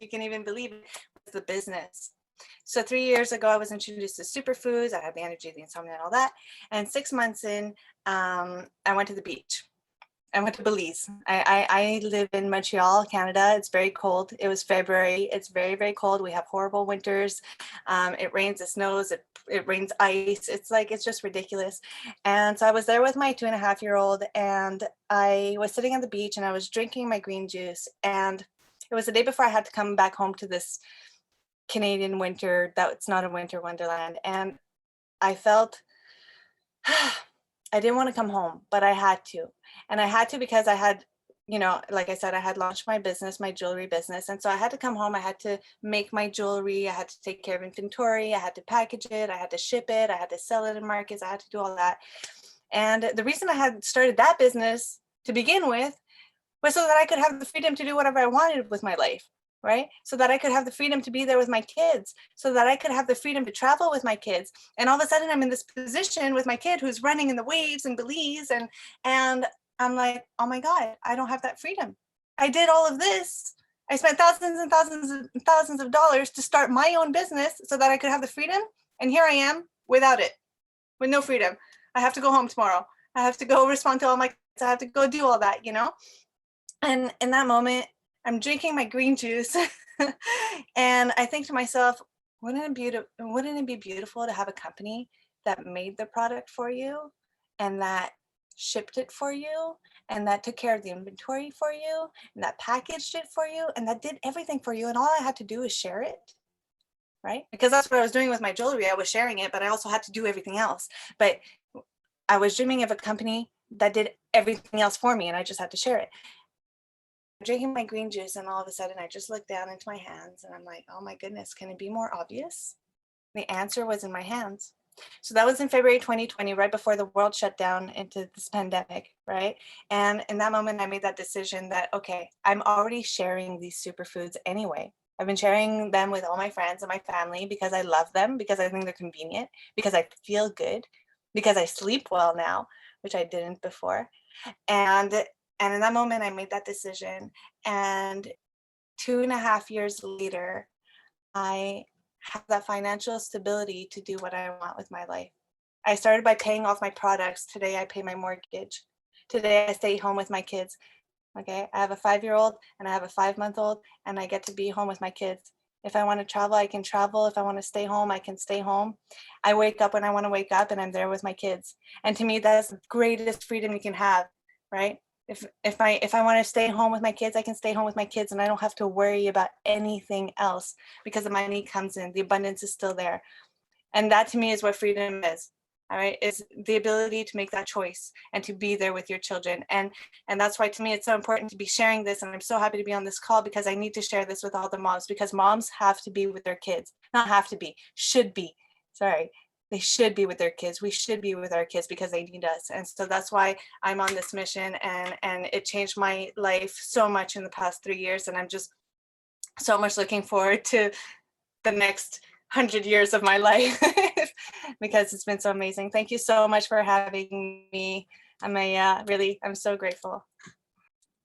can even believe it, was the business. So 3 years ago, I was introduced to superfoods. I had the energy, the insomnia, and all that. And 6 months in, I went to the beach. I went to Belize. I live in Montreal, Canada. It's very cold. It was February. It's very, very cold. We have horrible winters. It rains, it snows, it rains ice. It's just ridiculous. And so I was there with my 2.5-year-old, and I was sitting on the beach and I was drinking my green juice. And it was the day before I had to come back home to this Canadian winter. That's not a winter wonderland. And I felt I didn't want to come home, but I had to. And I had to because I had, like I said, I had launched my business, my jewelry business. And so I had to come home. I had to make my jewelry. I had to take care of inventory. I had to package it. I had to ship it. I had to sell it in markets. I had to do all that. And the reason I had started that business to begin with was so that I could have the freedom to do whatever I wanted with my life. Right? So that I could have the freedom to be there with my kids, so that I could have the freedom to travel with my kids. And all of a sudden I'm in this position with my kid who's running in the waves in Belize. And I'm like, oh my God, I don't have that freedom. I did all of this. I spent thousands and thousands and thousands of dollars to start my own business so that I could have the freedom. And here I am without it, with no freedom. I have to go home tomorrow. I have to go respond to all my kids. I have to go do all that, And in that moment, I'm drinking my green juice and I think to myself, wouldn't it be beautiful to have a company that made the product for you and that shipped it for you and that took care of the inventory for you and that packaged it for you and that did everything for you, and all I had to do is share it, right? Because that's what I was doing with my jewelry. I was sharing it, but I also had to do everything else. But I was dreaming of a company that did everything else for me and I just had to share it. Drinking my green juice, and all of a sudden I just looked down into my hands and I'm like, oh my goodness, can it be more obvious? The answer was in my hands. So that was in February 2020, right before the world shut down into this pandemic, right? And in that moment, I made that decision that, okay, I'm already sharing these superfoods anyway. I've been sharing them with all my friends and my family because I love them, because I think they're convenient, because I feel good, because I sleep well now, which I didn't before. And in that moment, I made that decision. And 2.5 years later, I have that financial stability to do what I want with my life. I started by paying off my products. Today, I pay my mortgage. Today, I stay home with my kids. Okay, I have a 5-year-old and I have a 5-month-old, and I get to be home with my kids. If I want to travel, I can travel. If I want to stay home, I can stay home. I wake up when I want to wake up, and I'm there with my kids. And to me, that is the greatest freedom you can have, right? If I want to stay home with my kids, I can stay home with my kids, and I don't have to worry about anything else because the money comes in, the abundance is still there. And that to me is what freedom is. All right, is the ability to make that choice and to be there with your children. And that's why to me it's so important to be sharing this. And I'm so happy to be on this call because I need to share this with all the moms, because moms have to be with their kids. Not have to be, should be. Sorry. They should be with their kids. We should be with our kids because they need us. And so that's why I'm on this mission, and it changed my life so much in the past 3 years. And I'm just so much looking forward to the next 100 years of my life because it's been so amazing. Thank you so much for having me. I'm so grateful.